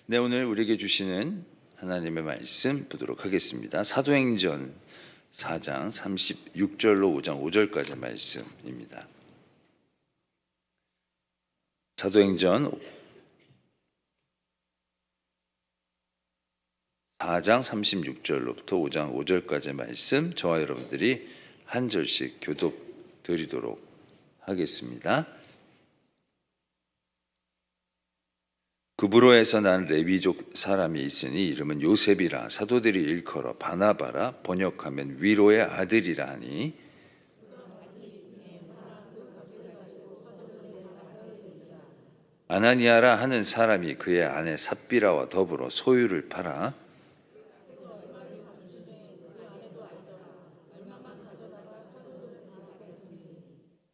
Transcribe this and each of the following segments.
네, 오늘 우리에게 주시는 하나님의 말씀 보도록 하겠습니다. 사도행전 4장 36절로 5장 5절까지 말씀입니다. 사도행전 4장 36절로부터 5장 5절까지 말씀, 저와 여러분들이 한 절씩 교독 드리도록 하겠습니다. 구브로에서 난 레위족 사람이 있으니 이름은 요셉이라, 사도들이 일컬어 바나바라, 번역하면 위로의 아들이라 하니, 아나니아라 하는 사람이 그의 아내 삽비라와 더불어 소유를 팔아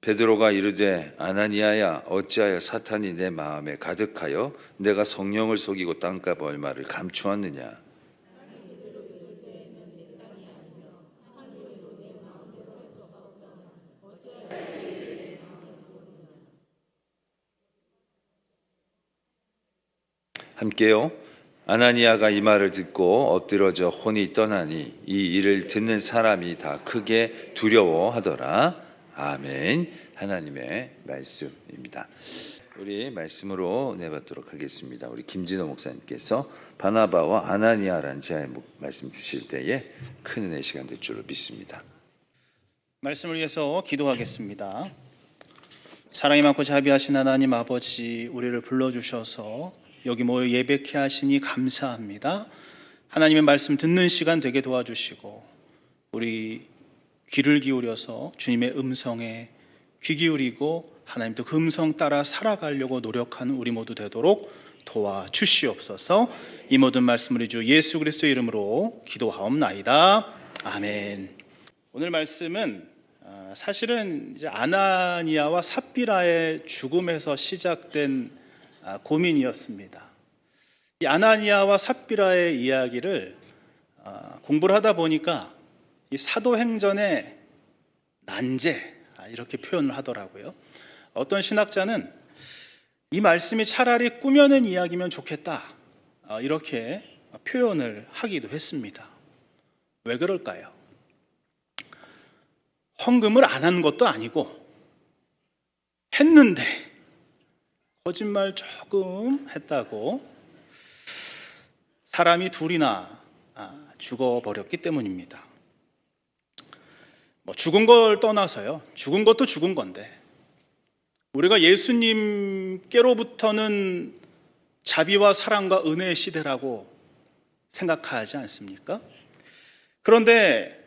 베드로가 이르되, 아나니아야, 어찌하여 사탄이 내 마음에 가득하여 내가 성령을 속이고 땅값 얼마를 감추었느냐? 함께요. 아나니아가 이 말을 듣고 엎드러져 혼이 떠나니 이 일을 듣는 사람이 다 크게 두려워하더라. 아멘. 하나님의 말씀입니다. 우리 말씀으로 내받도록 하겠습니다. 우리 김진호 목사님께서 바나바와 아나니아라는 제목의 말씀 주실 때에 큰 은혜의 시간 될 줄로 믿습니다. 말씀을 위해서 기도하겠습니다. 사랑이 많고 자비하신 하나님 아버지, 우리를 불러주셔서 여기 모여 예배케 하시니 감사합니다. 하나님의 말씀 듣는 시간 되게 도와주시고 우리 귀를 기울여서 주님의 음성에 귀 기울이고 하나님도 그 음성 따라 살아가려고 노력하는 우리 모두 되도록 도와주시옵소서. 이 모든 말씀을 우리 주 예수 그리스도의 이름으로 기도하옵나이다. 아멘. 오늘 말씀은 사실은 이제 아나니아와 삽비라의 죽음에서 시작된 고민이었습니다. 이 아나니아와 삽비라의 이야기를 공부를 하다 보니까 이 사도행전의 난제, 이렇게 표현을 하더라고요. 어떤 신학자는 이 말씀이 차라리 꾸며낸 이야기면 좋겠다, 이렇게 표현을 하기도 했습니다. 왜 그럴까요? 헌금을 안 한 것도 아니고 했는데 거짓말 조금 했다고 사람이 둘이나 죽어버렸기 때문입니다. 죽은 걸 떠나서요, 죽은 것도 죽은 건데 우리가 예수님께로부터는 자비와 사랑과 은혜의 시대라고 생각하지 않습니까? 그런데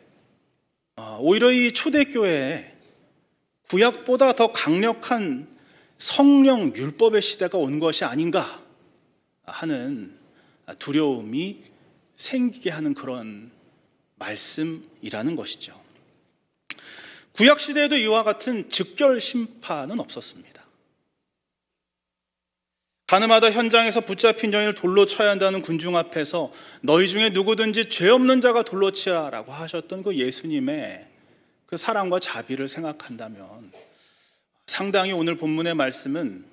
오히려 이 초대교회에 구약보다 더 강력한 성령 율법의 시대가 온 것이 아닌가 하는 두려움이 생기게 하는 그런 말씀이라는 것이죠. 구약 시대에도 이와 같은 즉결 심판은 없었습니다. 가늠하다 현장에서 붙잡힌 여인을 돌로 쳐야 한다는 군중 앞에서 너희 중에 누구든지 죄 없는 자가 돌로 치라라고 하셨던 그 예수님의 그 사랑과 자비를 생각한다면 상당히 오늘 본문의 말씀은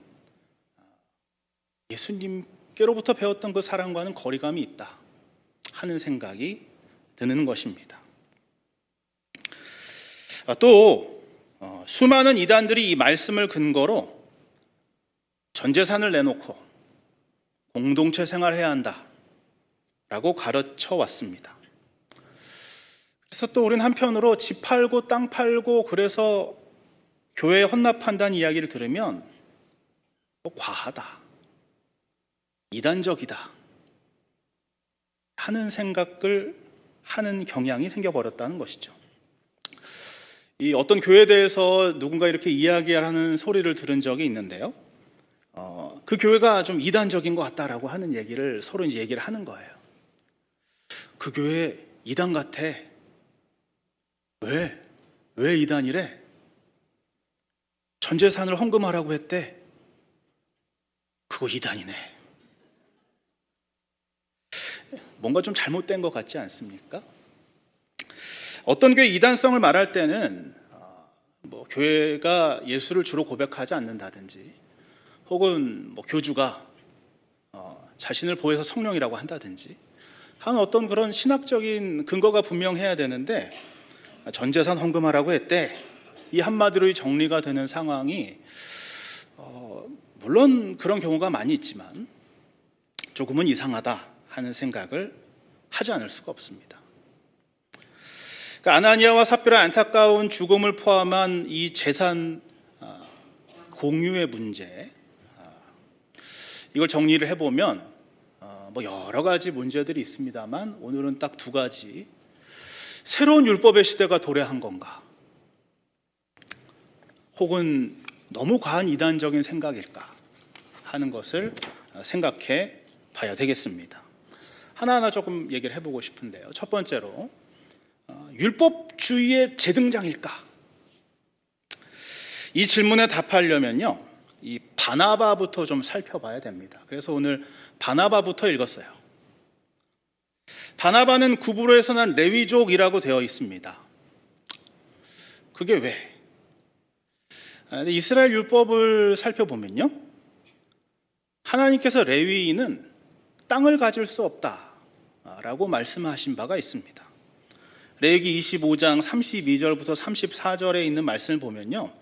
예수님께로부터 배웠던 그 사랑과는 거리감이 있다 하는 생각이 드는 것입니다. 또 수많은 이단들이 이 말씀을 근거로 전 재산을 내놓고 공동체 생활해야 한다라고 가르쳐 왔습니다. 그래서 또 우리는 한편으로 집 팔고 땅 팔고 그래서 교회에 헌납한다는 이야기를 들으면 과하다, 이단적이다 하는 생각을 하는 경향이 생겨버렸다는 것이죠. 이 어떤 교회에 대해서 누군가 이렇게 이야기하는 소리를 들은 적이 있는데요. 그 교회가 좀 이단적인 것 같다라고 하는 얘기를 서로 이제 얘기를 하는 거예요. 그 교회 이단 같아. 왜 이단이래? 전 재산을 헌금하라고 했대. 그거 이단이네. 뭔가 좀 잘못된 것 같지 않습니까? 어떤 교회 이단성을 말할 때는 교회가 예수를 주로 고백하지 않는다든지, 혹은 교주가 자신을 보호해서 성령이라고 한다든지 한 어떤 그런 신학적인 근거가 분명해야 되는데 전 재산 헌금하라고 했대. 이 한마디로 정리가 되는 상황이 물론 그런 경우가 많이 있지만 조금은 이상하다 하는 생각을 하지 않을 수가 없습니다. 그러니까 아나니아와 삽비라의 안타까운 죽음을 포함한 이 재산 공유의 문제, 이걸 정리를 해보면 뭐 여러 가지 문제들이 있습니다만 오늘은 딱 두 가지. 새로운 율법의 시대가 도래한 건가? 혹은 너무 과한 이단적인 생각일까 하는 것을 생각해 봐야 되겠습니다. 하나하나 조금 얘기를 해보고 싶은데요. 첫 번째로 율법주의의 재등장일까? 이 질문에 답하려면요, 이 바나바부터 좀 살펴봐야 됩니다. 그래서 오늘 바나바부터 읽었어요. 바나바는 구브로에서 난 레위족이라고 되어 있습니다. 그게 왜? 이스라엘 율법을 살펴보면요, 하나님께서 레위인은 땅을 가질 수 없다라고 말씀하신 바가 있습니다. 레위기 25장 32절부터 34절에 있는 말씀을 보면요,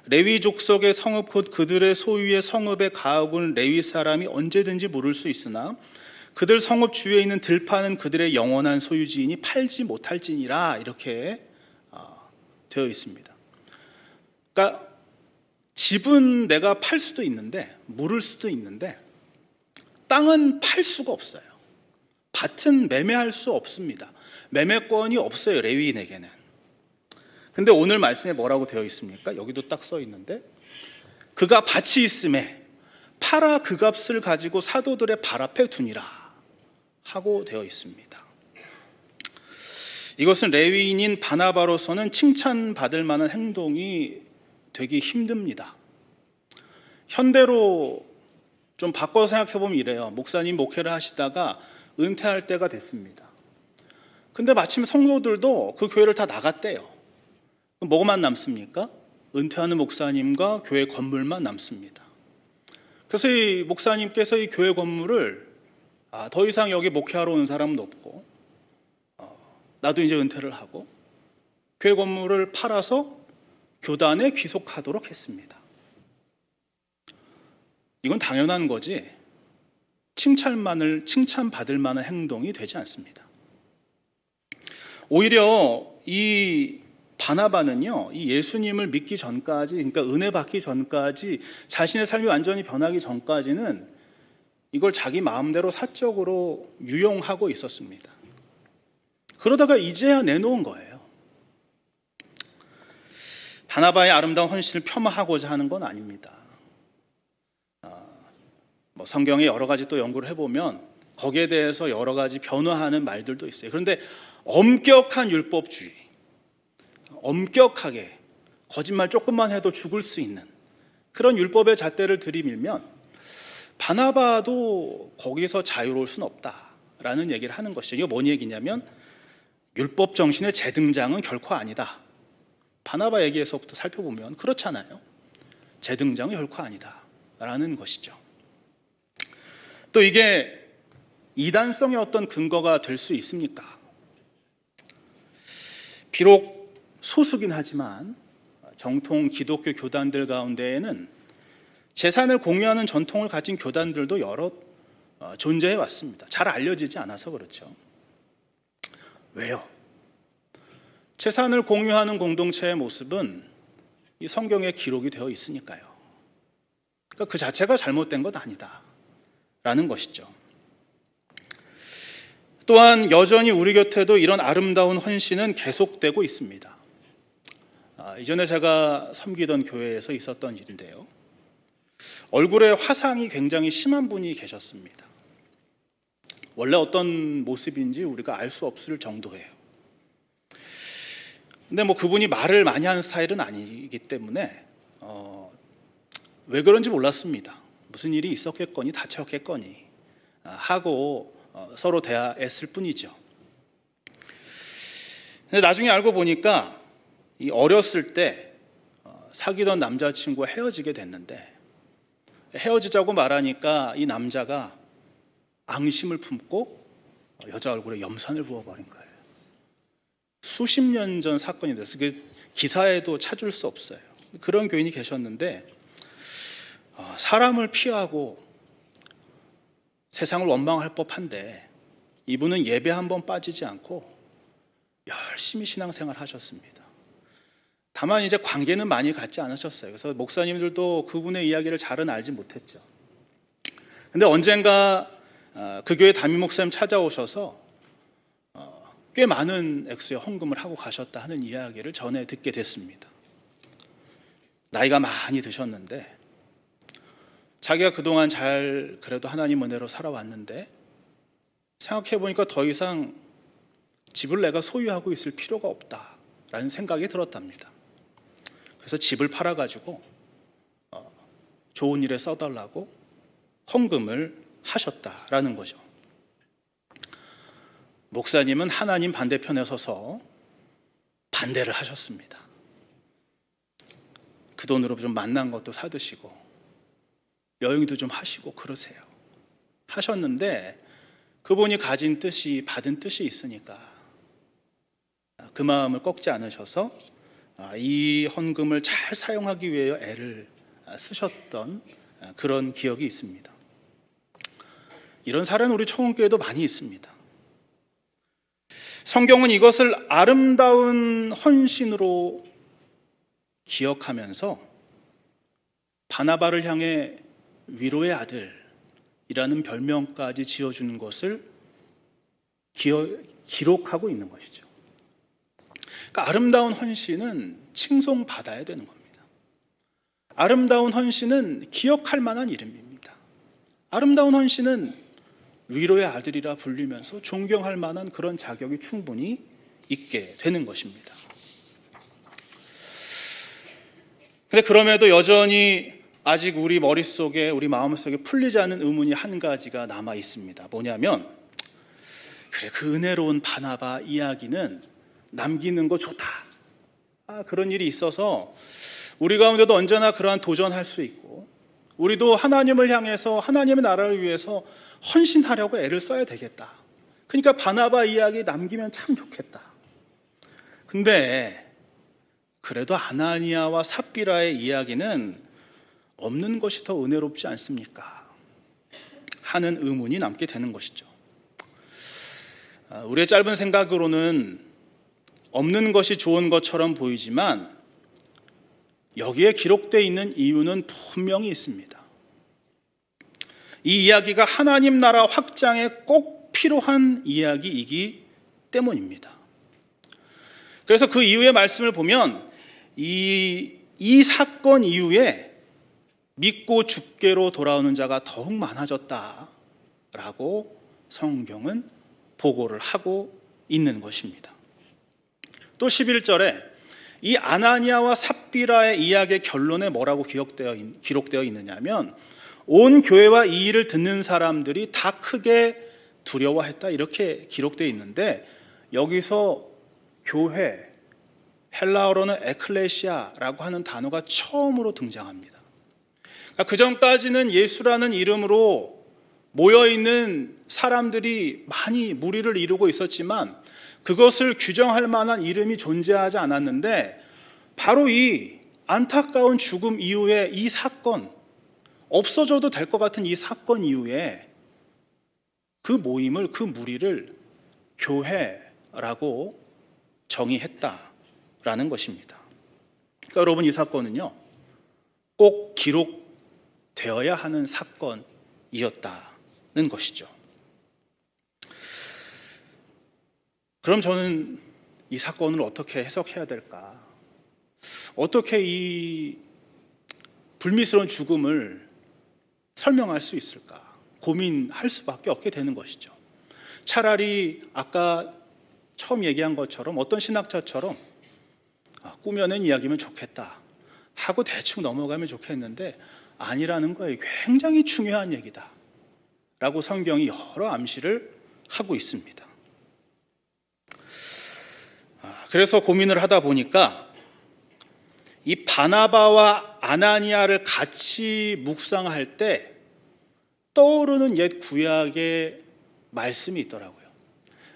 레위 족속의 성읍 곧 그들의 소유의 성읍의 가옥은 레위 사람이 언제든지 물을 수 있으나 그들 성읍 주위에 있는 들판은 그들의 영원한 소유지이니 팔지 못할지니라, 이렇게 되어 있습니다. 그러니까 집은 내가 팔 수도 있는데 물을 수도 있는데 땅은 팔 수가 없어요. 밭은 매매할 수 없습니다. 매매권이 없어요, 레위인에게는. 근데 오늘 말씀에 뭐라고 되어 있습니까? 여기도 딱 써 있는데 그가 밭이 있음에 팔아 그 값을 가지고 사도들의 발 앞에 두니라 하고 되어 있습니다. 이것은 레위인인 바나바로서는 칭찬받을 만한 행동이 되기 힘듭니다. 현대로 좀 바꿔 생각해 보면 이래요. 목사님 목회를 하시다가 은퇴할 때가 됐습니다. 근데 마침 성도들도 그 교회를 다 나갔대요. 그럼 뭐만 남습니까? 은퇴하는 목사님과 교회 건물만 남습니다. 그래서 이 목사님께서 이 교회 건물을 더 이상 여기 목회하러 오는 사람은 없고 나도 이제 은퇴를 하고 교회 건물을 팔아서 교단에 귀속하도록 했습니다. 이건 당연한 거지 칭찬받을 만한 행동이 되지 않습니다. 오히려 이 바나바는요, 이 예수님을 믿기 전까지, 그러니까 은혜 받기 전까지, 자신의 삶이 완전히 변하기 전까지는 이걸 자기 마음대로 사적으로 유용하고 있었습니다. 그러다가 이제야 내놓은 거예요. 바나바의 아름다운 헌신을 폄하하고자 하는 건 아닙니다. 성경에 여러 가지 또 연구를 해보면 거기에 대해서 여러 가지 변화하는 말들도 있어요. 그런데 엄격한 율법주의, 엄격하게 거짓말 조금만 해도 죽을 수 있는 그런 율법의 잣대를 들이밀면 바나바도 거기서 자유로울 수는 없다라는 얘기를 하는 것이죠. 이게 뭔 얘기냐면 율법 정신의 재등장은 결코 아니다. 바나바 얘기에서부터 살펴보면 그렇잖아요. 재등장은 결코 아니다라는 것이죠. 또 이게 이단성의 어떤 근거가 될 수 있습니까? 비록 소수긴 하지만 정통 기독교 교단들 가운데에는 재산을 공유하는 전통을 가진 교단들도 여러 존재해 왔습니다. 잘 알려지지 않아서 그렇죠. 왜요? 재산을 공유하는 공동체의 모습은 이 성경에 기록이 되어 있으니까요. 그러니까 그 자체가 잘못된 것 아니다라는 것이죠. 또한 여전히 우리 곁에도 이런 아름다운 헌신은 계속되고 있습니다. 이전에 제가 섬기던 교회에서 있었던 일인데요. 얼굴에 화상이 굉장히 심한 분이 계셨습니다. 원래 어떤 모습인지 우리가 알 수 없을 정도예요. 근데 그분이 말을 많이 하는 스타일은 아니기 때문에 왜 그런지 몰랐습니다. 무슨 일이 있었겠거니 다쳤겠거니 하고 서로 대화했을 뿐이죠. 근데 나중에 알고 보니까 이 어렸을 때 사귀던 남자친구와 헤어지게 됐는데 헤어지자고 말하니까 이 남자가 앙심을 품고 여자 얼굴에 염산을 부어버린 거예요. 수십 년 전 사건이 돼서 그 기사에도 찾을 수 없어요. 그런 교인이 계셨는데 사람을 피하고 세상을 원망할 법한데 이분은 예배 한 번 빠지지 않고 열심히 신앙생활 하셨습니다. 다만 이제 관계는 많이 갖지 않으셨어요. 그래서 목사님들도 그분의 이야기를 잘은 알지 못했죠. 근데 언젠가 그 교회 담임 목사님 찾아오셔서 꽤 많은 액수의 헌금을 하고 가셨다 하는 이야기를 전해 듣게 됐습니다. 나이가 많이 드셨는데 자기가 그동안 잘 그래도 하나님 은혜로 살아왔는데 생각해보니까 더 이상 집을 내가 소유하고 있을 필요가 없다라는 생각이 들었답니다. 그래서 집을 팔아가지고 좋은 일에 써달라고 헌금을 하셨다라는 거죠. 목사님은 하나님 반대편에 서서 반대를 하셨습니다. 그 돈으로 좀 맛난 것도 사드시고 여행도 좀 하시고 그러세요. 하셨는데 그분이 가진 뜻이 받은 뜻이 있으니까 그 마음을 꺾지 않으셔서 이 헌금을 잘 사용하기 위해 애를 쓰셨던 그런 기억이 있습니다. 이런 사례는 우리 청운교회도 많이 있습니다. 성경은 이것을 아름다운 헌신으로 기억하면서 바나바를 향해 위로의 아들이라는 별명까지 지어주는 것을 기록하고 있는 것이죠. 그러니까 아름다운 헌신은 칭송받아야 되는 겁니다. 아름다운 헌신은 기억할 만한 이름입니다. 아름다운 헌신은 위로의 아들이라 불리면서 존경할 만한 그런 자격이 충분히 있게 되는 것입니다. 근데 그럼에도 여전히 아직 우리 머릿속에 우리 마음속에 풀리지 않은 의문이 한 가지가 남아 있습니다. 뭐냐면 그래 그 은혜로운 바나바 이야기는 남기는 거 좋다. 그런 일이 있어서 우리 가운데도 언제나 그러한 도전할 수 있고 우리도 하나님을 향해서 하나님의 나라를 위해서 헌신하려고 애를 써야 되겠다. 그러니까 바나바 이야기 남기면 참 좋겠다. 근데 그래도 아나니아와 삽비라의 이야기는 없는 것이 더 은혜롭지 않습니까? 하는 의문이 남게 되는 것이죠. 우리의 짧은 생각으로는 없는 것이 좋은 것처럼 보이지만 여기에 기록되어 있는 이유는 분명히 있습니다. 이 이야기가 하나님 나라 확장에 꼭 필요한 이야기이기 때문입니다. 그래서 그 이후의 말씀을 보면 이 사건 이후에 믿고 주께로 돌아오는 자가 더욱 많아졌다라고 성경은 보고를 하고 있는 것입니다. 또 11절에 이 아나니아와 삽비라의 이야기의 결론에 뭐라고 기록되어 있느냐면 온 교회와 이 일을 듣는 사람들이 다 크게 두려워했다 이렇게 기록되어 있는데 여기서 교회, 헬라어로는 에클레시아라고 하는 단어가 처음으로 등장합니다. 그 전까지는 예수라는 이름으로 모여있는 사람들이 많이 무리를 이루고 있었지만 그것을 규정할 만한 이름이 존재하지 않았는데 바로 이 안타까운 죽음 이후에 이 사건, 없어져도 될 것 같은 이 사건 이후에 그 모임을, 그 무리를 교회라고 정의했다라는 것입니다. 그러니까 여러분 이 사건은요 꼭 기록되어야 하는 사건이었다는 것이죠. 그럼 저는 이 사건을 어떻게 해석해야 될까? 어떻게 이 불미스러운 죽음을 설명할 수 있을까? 고민할 수밖에 없게 되는 것이죠. 차라리 아까 처음 얘기한 것처럼 어떤 신학자처럼 꾸며낸 이야기면 좋겠다 하고 대충 넘어가면 좋겠는데 아니라는 거예요. 굉장히 중요한 얘기다 라고 성경이 여러 암시를 하고 있습니다. 그래서 고민을 하다 보니까 이 바나바와 아나니아를 같이 묵상할 때 떠오르는 옛 구약의 말씀이 있더라고요.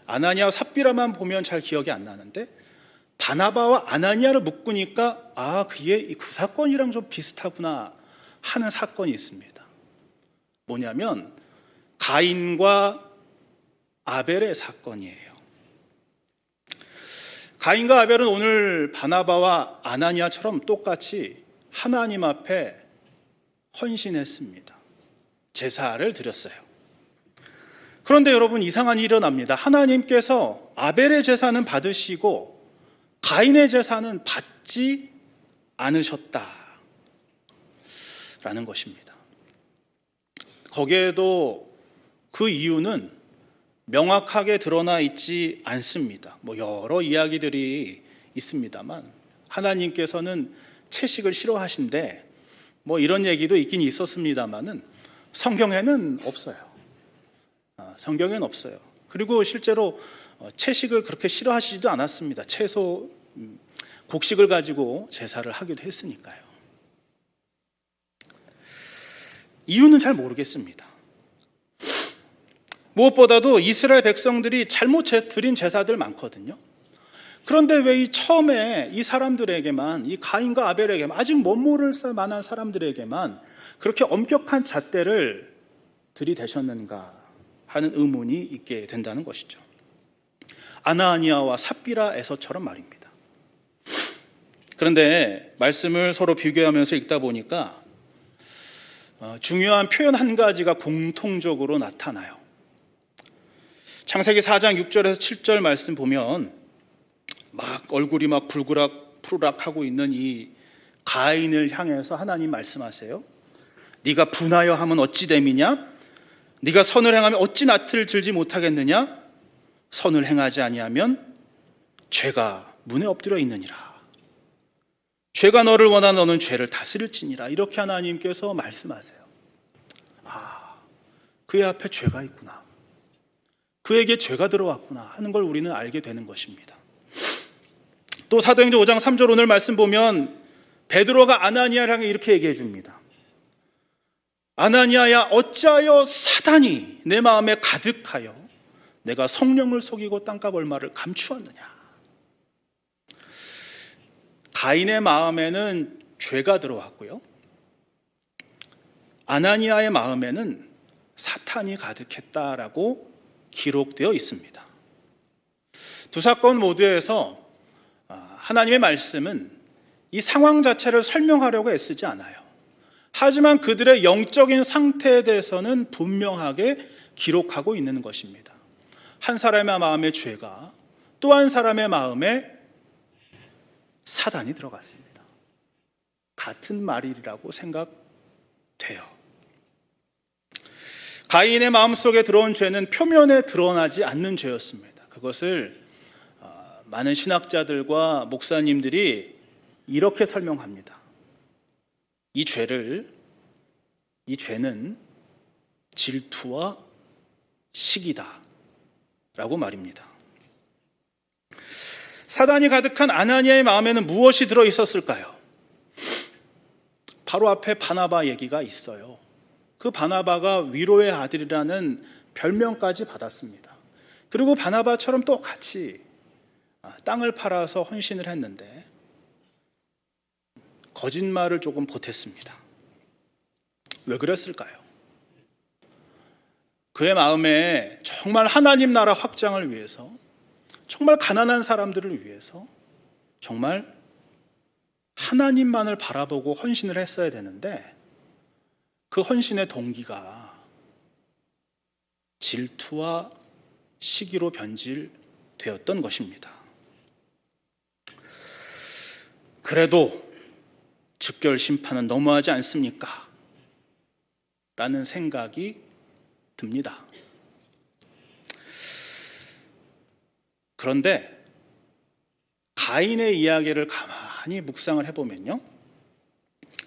아나니아와 삽비라만 보면 잘 기억이 안 나는데 바나바와 아나니아를 묶으니까 그게 그 사건이랑 좀 비슷하구나 하는 사건이 있습니다. 뭐냐면 가인과 아벨의 사건이에요. 가인과 아벨은 오늘 바나바와 아나니아처럼 똑같이 하나님 앞에 헌신했습니다. 제사를 드렸어요. 그런데 여러분, 이상한 일이 일어납니다. 하나님께서 아벨의 제사는 받으시고 가인의 제사는 받지 않으셨다라는 것입니다. 거기에도 그 이유는 명확하게 드러나 있지 않습니다. 여러 이야기들이 있습니다만 하나님께서는 채식을 싫어하신데 이런 얘기도 있긴 있었습니다만은 성경에는 없어요. 성경에는 없어요. 그리고 실제로 채식을 그렇게 싫어하시지도 않았습니다. 채소, 곡식을 가지고 제사를 하기도 했으니까요. 이유는 잘 모르겠습니다. 무엇보다도 이스라엘 백성들이 잘못 드린 제사들 많거든요. 그런데 왜 처음에 이 사람들에게만, 이 가인과 아벨에게만, 아직 못 모를 만한 사람들에게만 그렇게 엄격한 잣대를 들이대셨는가 하는 의문이 있게 된다는 것이죠. 아나니아와 삽비라에서처럼 말입니다. 그런데 말씀을 서로 비교하면서 읽다 보니까 중요한 표현 한 가지가 공통적으로 나타나요. 창세기 4장 6절에서 7절 말씀 보면 얼굴이 푸르락 하고 있는 이 가인을 향해서 하나님 말씀하세요. 네가 분하여 하면 어찌 됨이냐? 네가 선을 행하면 어찌 낯을 들지 못하겠느냐? 선을 행하지 아니하면 죄가 문에 엎드려 있느니라. 죄가 너를 원하 너는 죄를 다스릴지니라. 이렇게 하나님께서 말씀하세요. 그의 앞에 죄가 있구나. 그에게 죄가 들어왔구나 하는 걸 우리는 알게 되는 것입니다. 또 사도행전 5장 3절 오늘 말씀 보면 베드로가 아나니아를 향해 이렇게 얘기해 줍니다. 아나니아야, 어찌하여 사단이 내 마음에 가득하여 내가 성령을 속이고 땅값 얼마를 감추었느냐. 가인의 마음에는 죄가 들어왔고요, 아나니아의 마음에는 사탄이 가득했다라고 기록되어 있습니다. 두 사건 모두에서 하나님의 말씀은 이 상황 자체를 설명하려고 애쓰지 않아요. 하지만 그들의 영적인 상태에 대해서는 분명하게 기록하고 있는 것입니다. 한 사람의 마음에 죄가, 또 한 사람의 마음에 사단이 들어갔습니다. 같은 말이라고 생각돼요. 가인의 마음속에 들어온 죄는 표면에 드러나지 않는 죄였습니다. 그것을 많은 신학자들과 목사님들이 이렇게 설명합니다. 이 죄는 질투와 시기다 라고 말입니다. 사단이 가득한 아나니아의 마음에는 무엇이 들어있었을까요? 바로 앞에 바나바 얘기가 있어요. 그 바나바가 위로의 아들이라는 별명까지 받았습니다. 그리고 바나바처럼 똑같이 땅을 팔아서 헌신을 했는데 거짓말을 조금 보탰습니다. 왜 그랬을까요? 그의 마음에 정말 하나님 나라 확장을 위해서, 정말 가난한 사람들을 위해서 정말 하나님만을 바라보고 헌신을 했어야 되는데 그 헌신의 동기가 질투와 시기로 변질되었던 것입니다. 그래도 즉결 심판은 너무하지 않습니까? 라는 생각이 듭니다. 그런데 가인의 이야기를 가만히 묵상을 해보면요,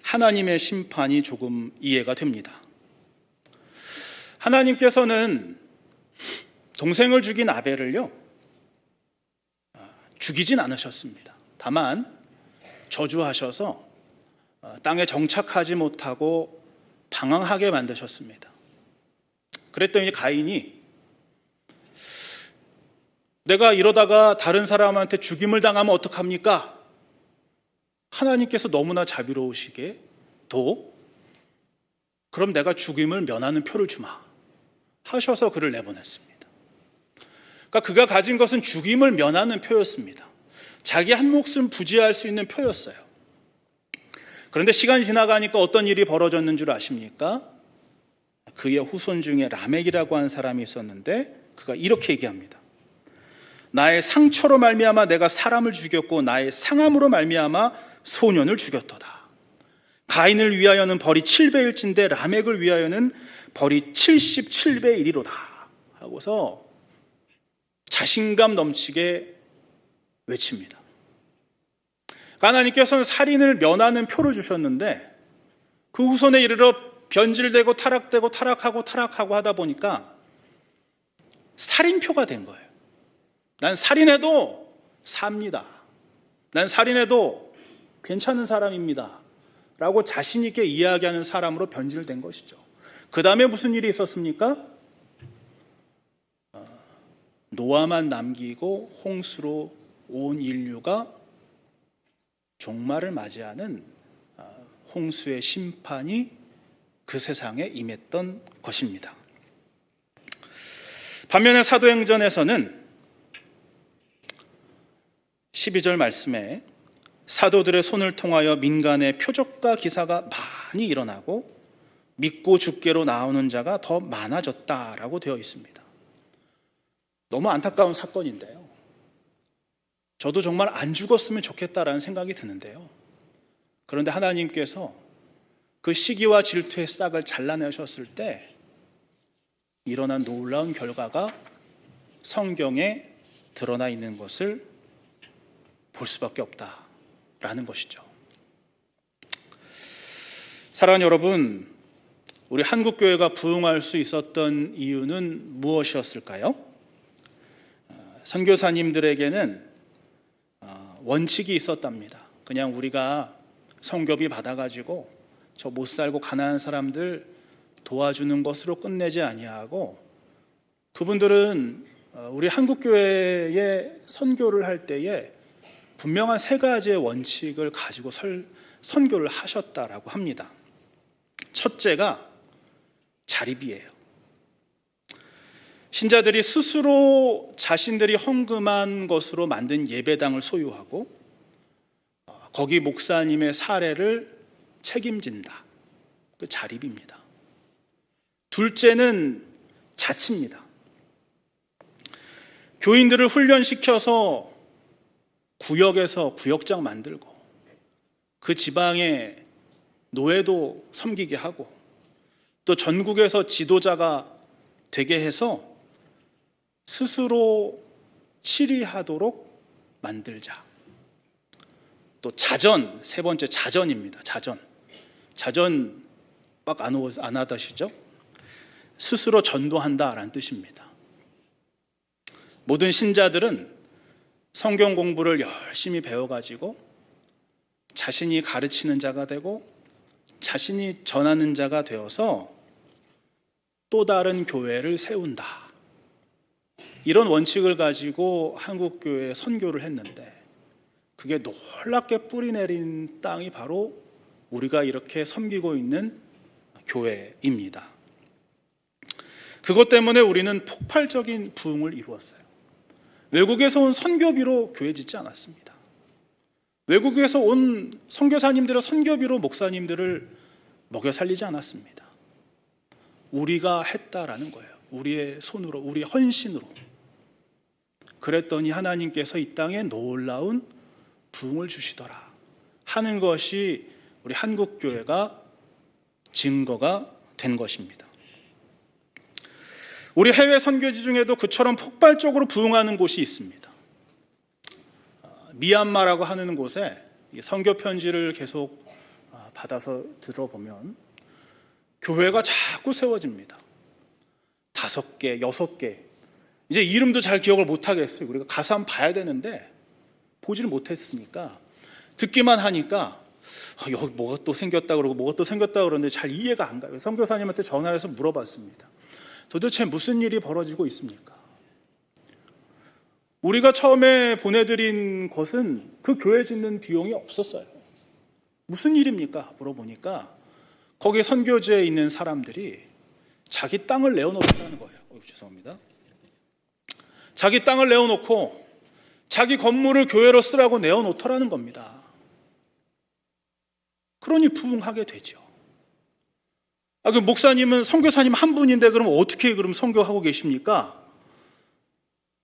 하나님의 심판이 조금 이해가 됩니다. 하나님께서는 동생을 죽인 아벨을요 죽이진 않으셨습니다. 다만 저주하셔서 땅에 정착하지 못하고 방황하게 만드셨습니다. 그랬더니 가인이 내가 이러다가 다른 사람한테 죽임을 당하면 어떡합니까? 하나님께서 너무나 자비로우시게 그럼 내가 죽임을 면하는 표를 주마 하셔서 그를 내보냈습니다. 그러니까 그가 가진 것은 죽임을 면하는 표였습니다. 자기 한 목숨 부지할 수 있는 표였어요. 그런데 시간이 지나가니까 어떤 일이 벌어졌는 줄 아십니까? 그의 후손 중에 라멕이라고 하는 사람이 있었는데 그가 이렇게 얘기합니다. 나의 상처로 말미암아 내가 사람을 죽였고 나의 상함으로 말미암아 소년을 죽였도다. 가인을 위하여는 벌이 7배일진데 라멕을 위하여는 벌이 77배 1이로다 하고서 자신감 넘치게 외칩니다. 하나님께서는 살인을 면하는 표를 주셨는데 그 후손에 이르러 변질되고 타락하고 하다 보니까 살인표가 된 거예요. 난 살인해도 삽니다. 난 살인해도 괜찮은 사람입니다. 라고 자신 있게 이야기하는 사람으로 변질된 것이죠. 그 다음에 무슨 일이 있었습니까? 노아만 남기고 홍수로 온 인류가 종말을 맞이하는 홍수의 심판이 그 세상에 임했던 것입니다. 반면에 사도행전에서는 12절 말씀에 사도들의 손을 통하여 민간의 표적과 기사가 많이 일어나고 믿고 주께로 나오는 자가 더 많아졌다라고 되어 있습니다. 너무 안타까운 사건인데요. 저도 정말 안 죽었으면 좋겠다라는 생각이 드는데요. 그런데 하나님께서 그 시기와 질투의 싹을 잘라내셨을 때 일어난 놀라운 결과가 성경에 드러나 있는 것을 볼 수밖에 없다라는 것이죠. 사랑하는 여러분, 우리 한국교회가 부흥할 수 있었던 이유는 무엇이었을까요? 선교사님들에게는 원칙이 있었답니다. 그냥 우리가 성교비 받아가지고 저 못 살고 가난한 사람들 도와주는 것으로 끝내지 아니하고 그분들은 우리 한국교회에 선교를 할 때에 분명한 세 가지의 원칙을 가지고 선교를 하셨다라고 합니다. 첫째가 자립이에요. 신자들이 스스로 자신들이 헌금한 것으로 만든 예배당을 소유하고 거기 목사님의 사례를 책임진다. 그 자립입니다. 둘째는 자치입니다. 교인들을 훈련시켜서 구역에서 구역장 만들고 그 지방의 노예도 섬기게 하고 또 전국에서 지도자가 되게 해서 스스로 치리하도록 만들자. 또 자전, 세 번째 자전입니다. 자전 막 안 하다시죠? 스스로 전도한다라는 뜻입니다. 모든 신자들은 성경 공부를 열심히 배워가지고 자신이 가르치는 자가 되고 자신이 전하는 자가 되어서 또 다른 교회를 세운다. 이런 원칙을 가지고 한국교회에 선교를 했는데 그게 놀랍게 뿌리 내린 땅이 바로 우리가 이렇게 섬기고 있는 교회입니다. 그것 때문에 우리는 폭발적인 부흥을 이루었어요. 외국에서 온 선교비로 교회 짓지 않았습니다. 외국에서 온 선교사님들의 선교비로 목사님들을 먹여 살리지 않았습니다. 우리가 했다라는 거예요. 우리의 손으로, 우리의 헌신으로. 그랬더니 하나님께서 이 땅에 놀라운 부흥을 주시더라 하는 것이 우리 한국교회가 증거가 된 것입니다. 우리 해외 선교지 중에도 그처럼 폭발적으로 부흥하는 곳이 있습니다. 미얀마라고 하는 곳에 선교 편지를 계속 받아서 들어보면 교회가 자꾸 세워집니다. 5개, 6개. 이제 이름도 잘 기억을 못하겠어요. 우리가 가서 한번 봐야 되는데 보지를 못했으니까 듣기만 하니까 여기 뭐가 또 생겼다 그러고 뭐가 또 생겼다 그러는데 잘 이해가 안 가요. 선교사님한테 전화를 해서 물어봤습니다. 도대체 무슨 일이 벌어지고 있습니까? 우리가 처음에 보내드린 것은 그 교회 짓는 비용이 없었어요. 무슨 일입니까? 물어보니까 거기 선교지에 있는 사람들이 자기 땅을 내어놓으라는 거예요. 죄송합니다. 자기 땅을 내어놓고 자기 건물을 교회로 쓰라고 내어놓더라는 겁니다. 그러니 부흥하게 되죠. 그 목사님은 선교사님 한 분인데 그럼 어떻게 그럼 선교하고 계십니까?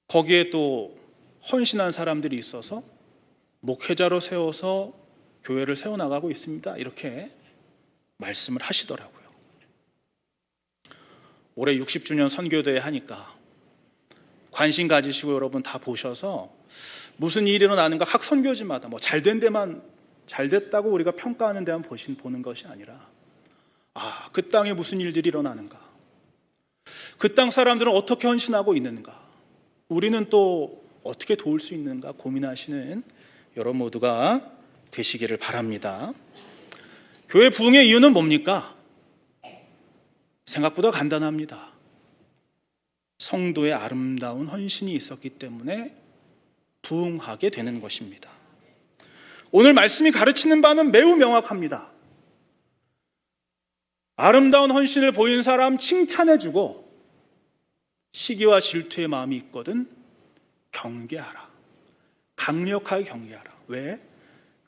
거기에 또 헌신한 사람들이 있어서 목회자로 세워서 교회를 세워나가고 있습니다. 이렇게 말씀을 하시더라고요. 올해 60주년 선교대회 하니까 관심 가지시고 여러분 다 보셔서 무슨 일이 일어나는가 각 선교지마다 뭐 잘된 데만 잘 됐다고 우리가 평가하는 데만 보는 것이 아니라 그 땅에 무슨 일들이 일어나는가, 그 땅 사람들은 어떻게 헌신하고 있는가, 우리는 또 어떻게 도울 수 있는가 고민하시는 여러분 모두가 되시기를 바랍니다. 교회 부흥의 이유는 뭡니까? 생각보다 간단합니다. 성도의 아름다운 헌신이 있었기 때문에 부흥하게 되는 것입니다. 오늘 말씀이 가르치는 바는 매우 명확합니다. 아름다운 헌신을 보인 사람 칭찬해주고 시기와 질투의 마음이 있거든 경계하라. 강력하게 경계하라. 왜?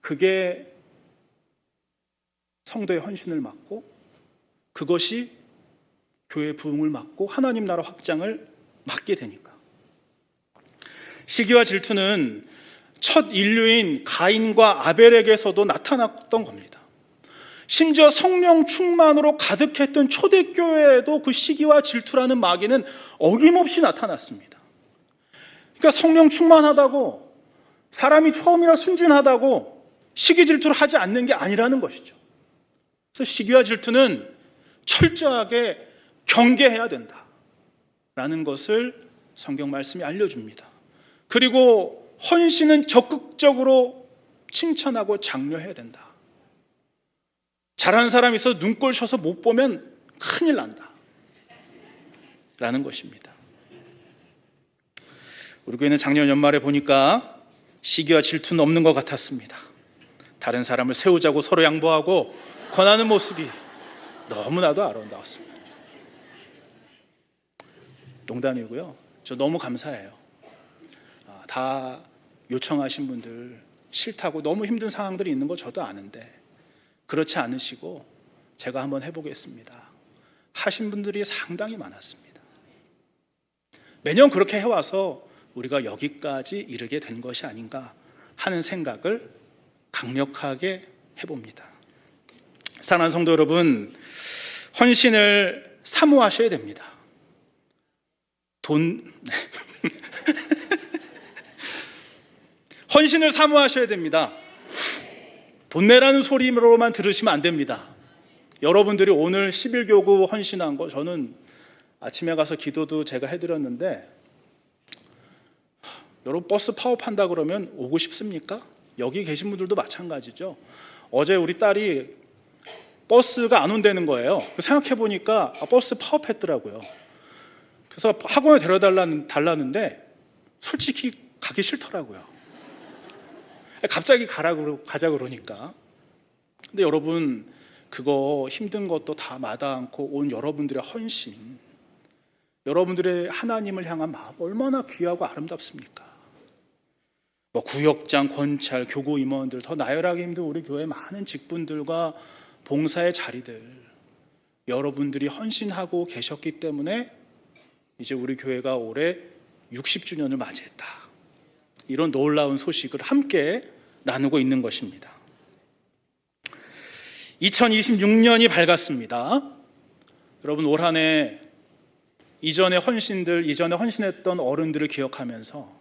그게 성도의 헌신을 막고 그것이 교회 부흥을 막고 하나님 나라 확장을 막게 되니까. 시기와 질투는 첫 인류인 가인과 아벨에게서도 나타났던 겁니다. 심지어 성령 충만으로 가득했던 초대교회에도 그 시기와 질투라는 마귀는 어김없이 나타났습니다. 그러니까 성령 충만하다고 사람이 처음이라 순진하다고 시기 질투를 하지 않는 게 아니라는 것이죠. 그래서 시기와 질투는 철저하게 경계해야 된다라는 것을 성경 말씀이 알려줍니다. 그리고 헌신은 적극적으로 칭찬하고 장려해야 된다. 잘하는 사람이 있어서 눈꼴 쳐서 못 보면 큰일 난다 라는 것입니다. 우리 교회는 작년 연말에 보니까 시기와 질투는 없는 것 같았습니다. 다른 사람을 세우자고 서로 양보하고 권하는 모습이 너무나도 아름다웠습니다. 농담이고요. 저 너무 감사해요. 다 요청하신 분들 싫다고 너무 힘든 상황들이 있는 거 저도 아는데 그렇지 않으시고 제가 한번 해보겠습니다 하신 분들이 상당히 많았습니다. 매년 그렇게 해와서 우리가 여기까지 이르게 된 것이 아닌가 하는 생각을 강력하게 해봅니다. 사랑하는 성도 여러분, 헌신을 사모하셔야 됩니다. 헌신을 사모하셔야 됩니다. 돈 내라는 소리로만 들으시면 안 됩니다. 여러분들이 오늘 11교구 헌신한 거 저는 아침에 가서 기도도 제가 해드렸는데 여러분 버스 파업한다 그러면 오고 싶습니까? 여기 계신 분들도 마찬가지죠. 어제 우리 딸이 버스가 안 온다는 거예요. 생각해보니까 버스 파업했더라고요. 그래서 학원에 데려달라는데 솔직히 가기 싫더라고요. 갑자기 가자 그러니까. 근데 여러분 그거 힘든 것도 다 마다않고 온 여러분들의 헌신, 여러분들의 하나님을 향한 마음 얼마나 귀하고 아름답습니까? 구역장, 권찰, 교구 임원들, 더 나열하기 힘든 우리 교회 많은 직분들과 봉사의 자리들, 여러분들이 헌신하고 계셨기 때문에 이제 우리 교회가 올해 60주년을 맞이했다. 이런 놀라운 소식을 함께 나누고 있는 것입니다. 2026년이 밝았습니다. 여러분 올 한 해 이전에 헌신했던 어른들을 기억하면서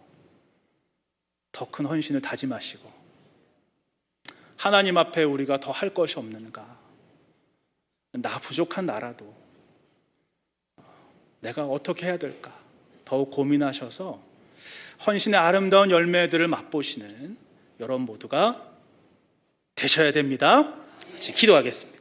더 큰 헌신을 다짐하시고 하나님 앞에 우리가 더 할 것이 없는가, 나 부족한 나라도 내가 어떻게 해야 될까 더욱 고민하셔서 헌신의 아름다운 열매들을 맛보시는 여러분 모두가 되셔야 됩니다. 같이 기도하겠습니다.